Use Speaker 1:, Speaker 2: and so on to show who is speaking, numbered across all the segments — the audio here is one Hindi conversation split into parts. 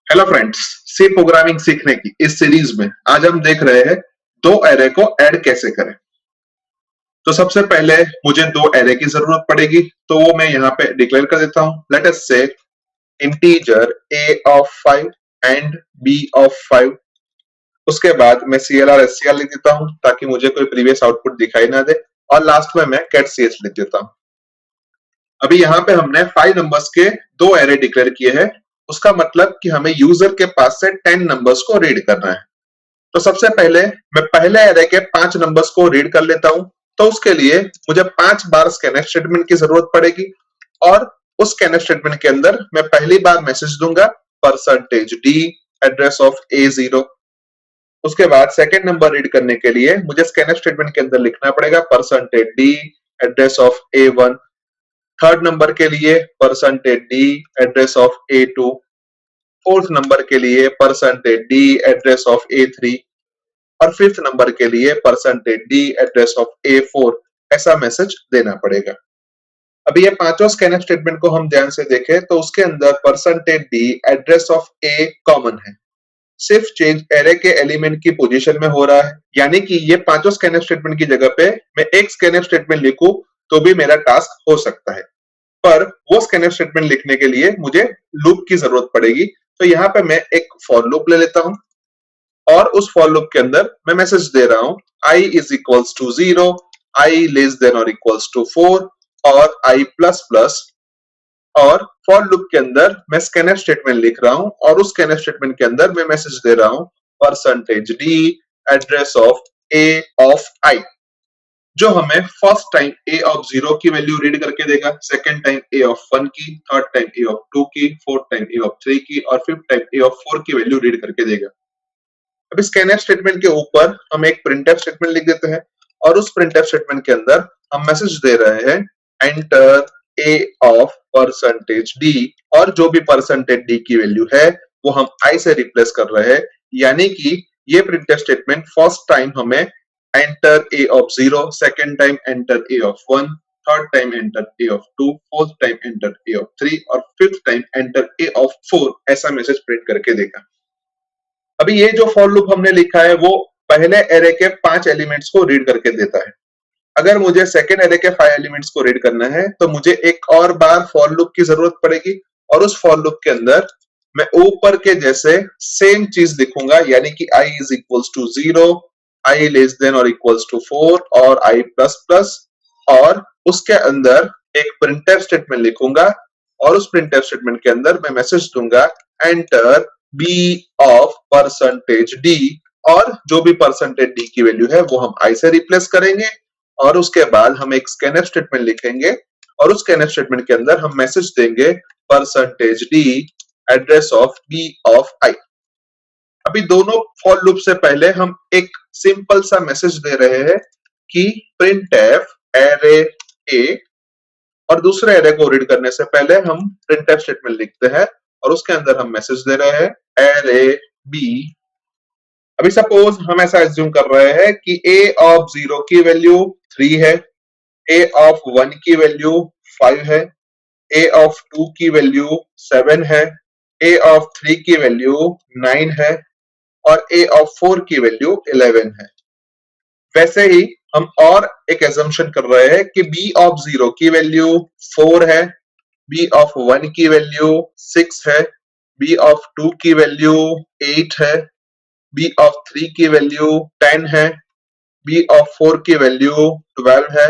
Speaker 1: हेलो फ्रेंड्स, सी प्रोग्रामिंग सीखने की इस सीरीज में आज हम देख रहे हैं दो एरे को ऐड कैसे करें। तो सबसे पहले मुझे दो एरे की जरूरत पड़ेगी, तो वो मैं यहाँ पे डिक्लेयर कर देता हूँ। लेट अस से integer a of 5 and b of 5। उसके बाद मैं clr scr लिख देता हूँ ताकि मुझे कोई प्रीवियस आउटपुट दिखाई ना दे, और लास्ट में मैं get ch लिख देता हूँ। अभी यहाँ पे हमने 5 नंबर्स के दो एरे डिक्लेयर किए हैं। उसका मतलब कि हमें यूजर के पास से 10 नंबर्स को रीड करना है। तो सबसे पहले मैं पहले एरे के 5 नंबर्स को रीड कर लेता हूं। तो उसके लिए मुझे 5 बार स्कैनफ स्टेटमेंट की जरूरत पड़ेगी, और उस स्कैनफ स्टेटमेंट के अंदर मैं पहली बार मैसेज दूंगा %d एड्रेस ऑफ A0। उसके बाद सेकंड नंबर रीड करने के लिए मुझे स्कैनफ स्टेटमेंट के अंदर लिखना पड़ेगा %d address of A1। Third number के लिए %d address of A2। Fourth number के लिए %d एड्रेस ऑफ A3, और फिफ्थ नंबर के लिए %d एड्रेस ऑफ A4। ऐसा मैसेज देना पड़ेगा। अभी ये पांचों स्कैनफ स्टेटमेंट को हम ध्यान से देखें तो उसके अंदर %d address of A common है, सिर्फ चेंज एरे के एलिमेंट की पोजीशन में हो रहा है। यानी कि ये पांचों स्कैनफ स्टेटमेंट की जगह पे मैं एक स्कैनफ स्टेटमेंट लिखूं तो भी मेरा टास्क हो सकता है, पर वो स्कैनफ स्टेटमेंट लिखने के लिए मुझे लूप की जरूरत पड़ेगी। तो यहाँ पे मैं एक फॉर लूप ले लेता हूं, और उस फॉर लूप के अंदर मैं मैसेज दे रहा हूं i is equals to 0, i less than और इक्वल्स टू 4, और i प्लस प्लस। और फॉर लूप के अंदर मैं स्कैनफ स्टेटमेंट लिख रहा हूं, और उस स्कैनफ स्टेटमेंट के अंदर मैं मैसेज दे रहा हूं %d address of a of i, जो हमें फर्स्ट टाइम a ऑफ 0 की वैल्यू रीड करके देगा, सेकंड टाइम a ऑफ 1 की, थर्ड टाइम a ऑफ 2 की, फोर्थ टाइम a ऑफ 3 की, और फिफ्थ टाइम a ऑफ 4 की वैल्यू रीड करके देगा। अब इस स्कैनफ स्टेटमेंट के ऊपर हम एक प्रिंटफ स्टेटमेंट लिख देते हैं, और उस प्रिंटफ स्टेटमेंट के अंदर हम मैसेज दे रहे हैं एंटर a ऑफ %d, और जो भी %d की वैल्यू है वो हम i से रिप्लेस कर रहे हैं। यानी कि ये प्रिंटफ स्टेटमेंट फर्स्ट टाइम हमें enter a of 0, second time enter a of 1, third time enter a of 2, fourth time enter a of 3, और fifth time enter a of 4 ऐसा मैसेज प्रिंट करके देगा। अभी ये जो फॉर लूप हमने लिखा है वो पहले एरे के 5 एलिमेंट्स को रीड करके देता है। अगर मुझे सेकेंड एरे के 5 एलिमेंट्स को रीड करना है तो मुझे एक और बार फॉर लूप की जरूरत पड़ेगी, और उस फॉर लूप के अंदर मैं ऊपर के जैसे सेम चीज लिखूंगा, यानी कि i is equals to 0, i less than और इक्वल्स टू 4, और i प्लस प्लस। और उसके अंदर एक प्रिंटफ स्टेटमेंट लिखूंगा, और उस प्रिंटफ स्टेटमेंट के अंदर मैं मैसेज दूंगा एंटर b ऑफ %d, और जो भी %d की वैल्यू है वो हम i से रिप्लेस करेंगे, और उसके बाद हम एक स्कैनफ स्टेटमेंट लिखेंगे, और उस स्कैनफ स्टेटमेंट के अंदर हम मैसेज देंगे %d address of b of i। अभी दोनों फॉर लूप से पहले हम एक सिंपल सा मैसेज दे रहे हैं कि printf array a, और दूसरे एरे को रीड करने से पहले हम printf स्टेटमेंट लिखते हैं, और उसके अंदर हम मैसेज दे रहे हैं array b। अभी सपोज हम ऐसा एज्यूम कर रहे हैं कि a ऑफ 0 की वैल्यू 3 है, a ऑफ 1 की वैल्यू 5 है, a ऑफ 2 की वैल्यू 7 है, a ऑफ 3 की वैल्यू 9 है, और a ऑफ 4 की वैल्यू 11 है। वैसे ही हम और एक एजम्पशन कर रहे हैं कि b ऑफ 0 की वैल्यू 4 है, b ऑफ 1 की वैल्यू 6 है, b ऑफ 2 की वैल्यू 8 है, b ऑफ 3 की वैल्यू 10 है, b ऑफ 4 की वैल्यू 12 है।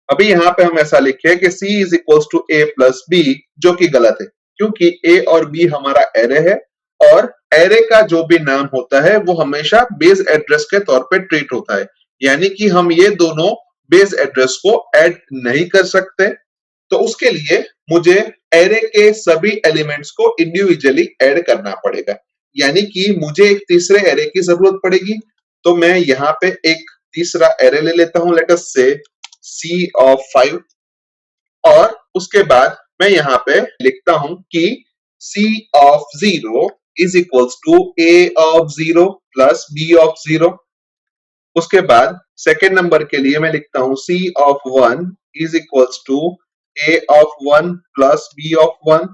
Speaker 1: अभी यहाँ पे हम ऐसा लिखे कि c is equals to a plus b, जो कि गलत है, क्योंकि a और b हमारा एरे है, और एरे का जो भी नाम होता है वो हमेशा बेस एड्रेस के तौर पे ट्रीट होता है। यानी कि हम ये दोनों बेस एड्रेस को ऐड नहीं कर सकते, तो उसके लिए मुझे एरे के सभी एलिमेंट्स को इंडिविजुअली ऐड करना पड़ेगा। यानी कि मुझे एक तीसरे एरे की जरूरत पड़ेगी। तो मैं यहाँ पे एक तीसरा एरे ले लेता हूं, लेट अस से c ऑफ 5, और उसके बाद मैं यहाँ पे लिखता हूं कि c of 0 is equals to a of 0 plus b of 0। उसके बाद सेकेंड नंबर के लिए मैं लिखता हूं c of 1 is equals to a of 1 plus b of 1।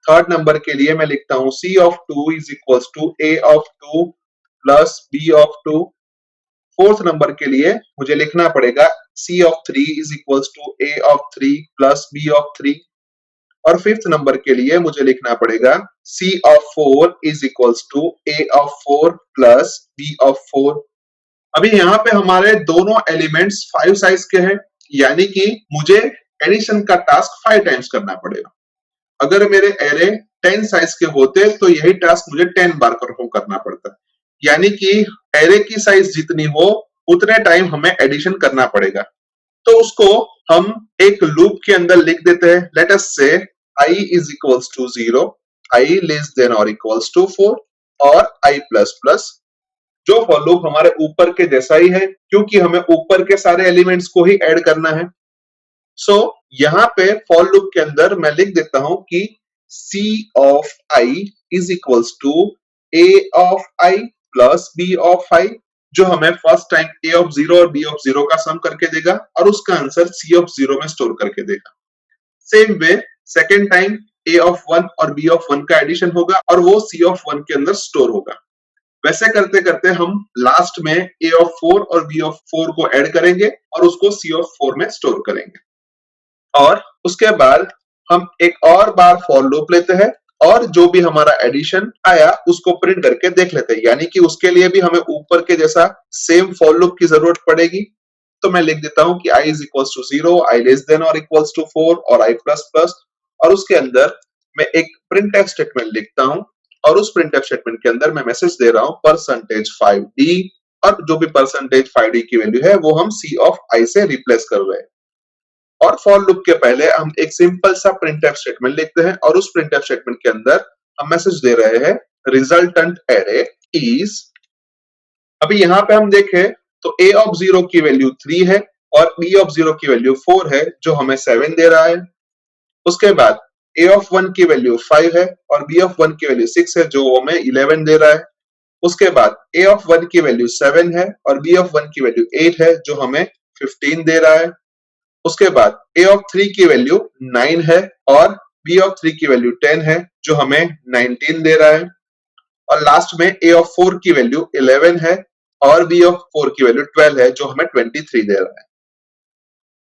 Speaker 1: Third number के लिए मैं लिखता हूं C of 2 is equals to A of 2 plus B of 2। Fourth number के लिए मुझे लिखना पड़ेगा C of 3 is equals to A of 3 plus B of 3। और फिफ्थ नंबर के लिए मुझे लिखना पड़ेगा C of 4 is equals to A of 4 plus B of 4। अभी यहाँ पे हमारे दोनों एलिमेंट्स 5 साइज के हैं, यानी कि मुझे एडिशन का टास्क 5 टाइम्स करना पड़ेगा। अगर मेरे एरे 10 साइज के होते तो यही टास्क मुझे 10 बार परफॉर्म करना पड़ता, यानी कि एरे की साइज जितनी हो उतने टाइम हमें एडिशन करना पड़ेगा। तो उसको हम एक लूप के अंदर लिख देते हैं। लेट अस से I is equals to 0, I less than or equals to 4 और I plus plus। जो फॉर लूप हमारे ऊपर के जैसा ही है, क्योंकि हमें ऊपर के सारे एलिमेंट्स को ही ऐड करना है। सो यहाँ पे फॉर लूप के अंदर मैं लिख देता हूं कि C of I is equals to A of I plus B of I, जो हमें फर्स्ट टाइम A of 0 और B of 0 का सम करके देगा और उसका आंसर C of 0 में स्टोर करके देगा। Same way second time A of 1 और B of 1 का एडिशन होगा और वो C of 1 के अंदर स्टोर होगा। वैसे करते करते हम लास्ट में A of 4 और B of 4 को ऐड करेंगे और उसको C of 4 में स्टोर करेंगे। और उसके बाद हम एक और बार फॉर लूप लेते हैं और जो भी हमारा एडिशन आया उसको प्रिंट करके देख लेते हैं, यानी कि उसके लिए भी हमें ऊपर के जैसा सेम फॉर लूप की जरूरत पड़ेगी। तो मैं लिख देता हूं कि I is equals to 0, I less than or equals to 4 और I plus plus, और उसके अंदर मैं एक printf स्टेटमेंट लिखता हूं और उस printf स्टेटमेंट के अंदर मैं मैसेज दे रहा हूं %5d, और जो भी %5d की वैल्यू है वो हम C of I से रिप्लेस कर रहे हैं। और फॉर लूप के पहले हम एक सिंपल सा प्रिंटफ स्टेटमेंट लिखते हैं और उस प्रिंटफ स्टेटमेंट के अंदर हम मैसेज दे रहे हैं रिजल्टेंट एरे इज। अभी यहाँ पे हम देखें तो A of 0 की वैल्यू 3 है और B of 0 की वैल्यू 4 है, जो हमें 7 दे रहा है। उसके बाद A of 1 की वैल्यू 5 है और B of 1 की वैल्यू 6 है, जो हमें 11 दे रहा है। उसके बाद A of 1 की वैल्यू 7 है और B of 1 की वैल्यू 8 है, जो हमें 15 दे रहा है। उसके बाद A of 3 की वैल्यू 9 है और B of 3 की वैल्यू 10 है, जो हमें 19 दे रहा है। और लास्ट में A of 4 की वैल्यू 11 है और B of 4 की वैल्यू 12 है, जो हमें 23 दे रहा है।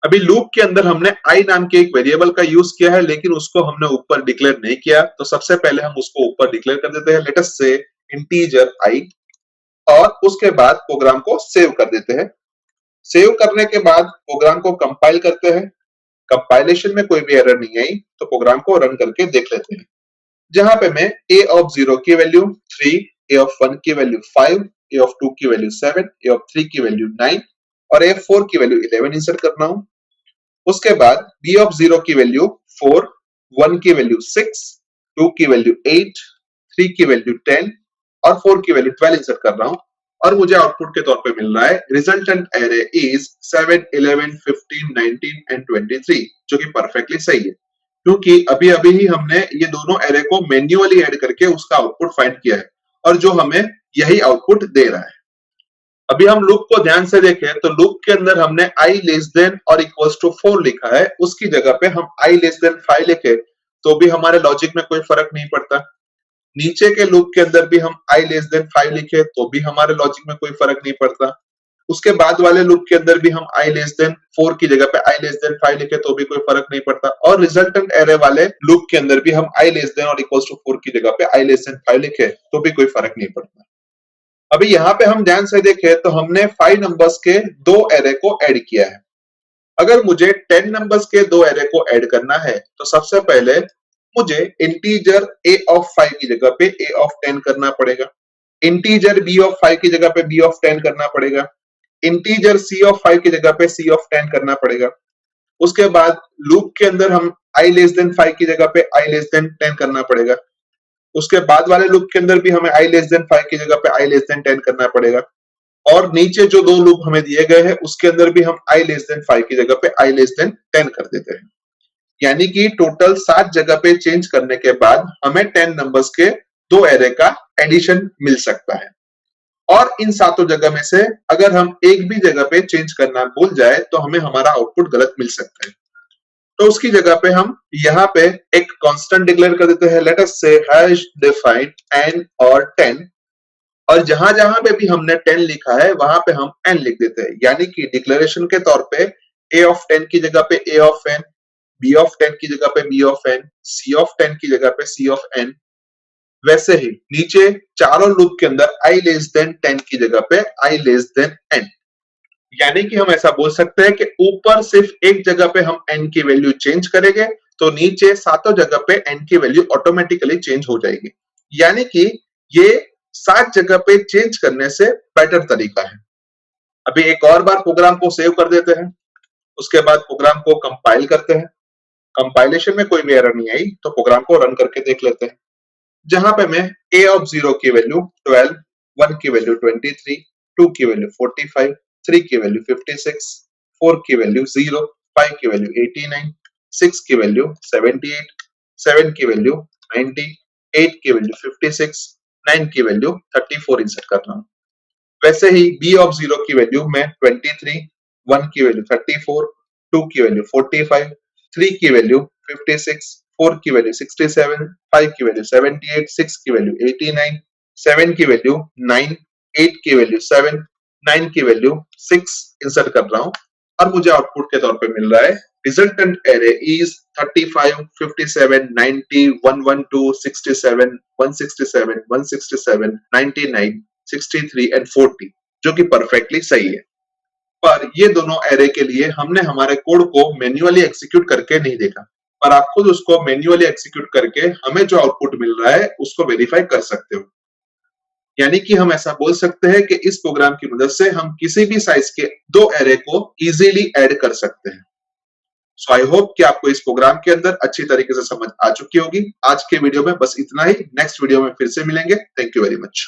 Speaker 1: अभी लूप के अंदर हमने I नाम के एक वेरिएबल का यूज किया है, लेकिन उसको हमने ऊपर डिक्लेयर नहीं किया, तो सबसे पहले हम उसको ऊपर डिक्लेयर कर देते हैं। लेट अस से इंटीजर I, और उसके बाद प्रोग्राम को सेव कर देते हैं। सेव करने के बाद प्रोग्राम को कंपाइल करते हैं। कंपाइलेशन में कोई भी एरर नहीं आई तो प्रोग्राम को रन करके देख लेते हैं, जहां पे मैं A of 0 की वैल्यू 3, A of 1 की वैल्यू 5, A of 2 की वैल्यू 7, A of 3 की वैल्यू 9 और A of 4 की वैल्यू 11 इंसर्ट करना हूं। उसके बाद B of 0 की वैल्यू 4, 1 की वैल्यू 6, 2 की वैल्यू 8, 3 की वैल्यू 10 और 4 की वैल्यू 12 इंसर्ट कर रहा हूं, और मुझे आउटपुट के तौर पे मिल रहा है रिजल्टेंट एरे इज 7, 11, 15, 19 एंड 23, जो कि परफेक्टली सही है, क्योंकि अभी अभी ही हमने ये दोनों एरे को मैन्युअली ऐड करके उसका आउटपुट फाइंड किया है और जो हमें यही आउटपुट दे रहा है। अभी हम लूप को ध्यान से देखें तो लूप के अंदर हमने I लेस देन और इक्वल्स टू 4 लिखा है, उसकी जगह पे हम I लेस देन 5 लिखे तो भी हमारे लॉजिक में कोई फर्क नहीं पड़ता। नीचे के लूप के अंदर भी हम I लेस देन 5 लिखे तो भी हमारे लॉजिक में कोई फर्क नहीं पड़ता। उसके बाद वाले लूप के अंदर भी हम I लेस देन 4 की जगह पे I लेस देन 5 लिखे तो भी कोई फर्क नहीं पड़ता, और रिजल्टेंट एरे वाले लूप के अंदर भी हम I लेस देन और इक्वल्स टू 4 की जगह पे I लेस देन 5 लिखे तो भी कोई फर्क नहीं पड़ता। अभी यहाँ पे हम ध्यान से देखें तो हमने 5 नंबर्स के दो एरे को ऐड किया है। अगर मुझे 10 नंबर्स के दो एरे को ऐड करना है तो सबसे पहले मुझे इंटीजर A of 5 की जगह पे A of 10 करना पड़ेगा, इंटीजर B of 5 की जगह पे B of 10 करना पड़ेगा, इंटीजर C of 5 की जगह पे C of 10 करना पड़ेगा। उसके बाद लूप के अंदर हम I लेस देन 5 की जगह पे I लेस देन 10 करना पड़ेगा। उसके बाद वाले लूप के अंदर भी हमें I लेस देन 5 की जगह पे I लेस देन 10 करना पड़ेगा, और नीचे जो दो लूप हमें दिए गए हैं उसके अंदर भी हम I लेस देन 5 की जगह पे I लेस देन 10 कर देते हैं। यानी कि टोटल 7 जगह पे चेंज करने के बाद हमें 10 नंबर्स के दो एरे का एडिशन मिल सकता है। और इन सातों जगह में से अगर हम एक भी जगह पे चेंज करना भूल जाए तो हमें हमारा आउटपुट गलत मिल सकता है। तो उसकी जगह पे हम यहाँ पे एक कांस्टेंट डिक्लेयर कर देते हैं, लेट अस से हैश डिफाइन n और 10, और जहां जहां पे भी हमने 10 लिखा है वहां पे हम n लिख देते हैं, यानी कि डिक्लेरेशन के तौर पे a ऑफ 10 की जगह पे a of n, b of 10 की जगह पे b of n, c of 10 की जगह पे c ऑफ n। वैसे ही नीचे चारों लूप के अंदर i लेस देन 10 की जगह पे i लेस देन n, यानी कि हम ऐसा बोल सकते हैं कि ऊपर सिर्फ एक जगह पे हम n की वैल्यू चेंज करेंगे तो नीचे सातों जगह पे n की वैल्यू ऑटोमेटिकली चेंज हो जाएगी, यानी कि ये 7 जगह पे चेंज करने से बेटर तरीका है। अभी एक और बार प्रोग्राम को सेव कर देते हैं, उसके बाद प्रोग्राम को कंपाइल करते हैं। कंपाइलेशन में कोई भी एरर नहीं आई तो प्रोग्राम को रन करके देख लेते हैं। जहां पे मैं a ऑफ 0 की वैल्यू 12, 1 की वैल्यू 23, 2 की वैल्यू 45, 3 की वैल्यू 56, 4 की वैल्यू 0, 5 की वैल्यू 89, 6 की वैल्यू 78, 7 की वैल्यू 90, 8 की वैल्यू 56, 9 की वैल्यू 34 इंसर्ट कर रहा हूँ। वैसे ही b ऑफ 0 की वैल्यू मैं 23, 1 की वैल्यू 34, 2 की वैल्यू 45, 3 की वैल्यू 56, 4 की वैल्यू 67, 5 की वैल्यू 78, 6 की वैल्यू 89, 7 की वैल्यू 9, 8 की वैल्यू 7, 9 की वैल्यू 6 इंसर्ट कर रहा हूँ, और मुझे आउटपुट के तौर पे मिल रहा है रिजल्टेंट एरे इज 35, 57, 90, 112, 67, 167, 167, 99, 63 एंड 40, जो कि परफेक्टली सही है। पर ये दोनों एरे के लिए हमने हमारे कोड को मैन्युअली एग्जीक्यूट करके नहीं देखा, पर आप खुद उसको मैन्युअली एग्जीक्यूट करके हमें जो आउटपुट मिल रहा है उसको वेरीफाई कर सकते हो। यानी कि हम ऐसा बोल सकते हैं कि इस प्रोग्राम की मदद से हम किसी भी साइज के दो एरे को इजीली ऐड कर सकते हैं। सो आई होप कि आपको इस प्रोग्राम के अंदर अच्छी तरीके से समझ आ चुकी होगी। आज के वीडियो में बस इतना ही, नेक्स्ट वीडियो में फिर से मिलेंगे। Thank you very much.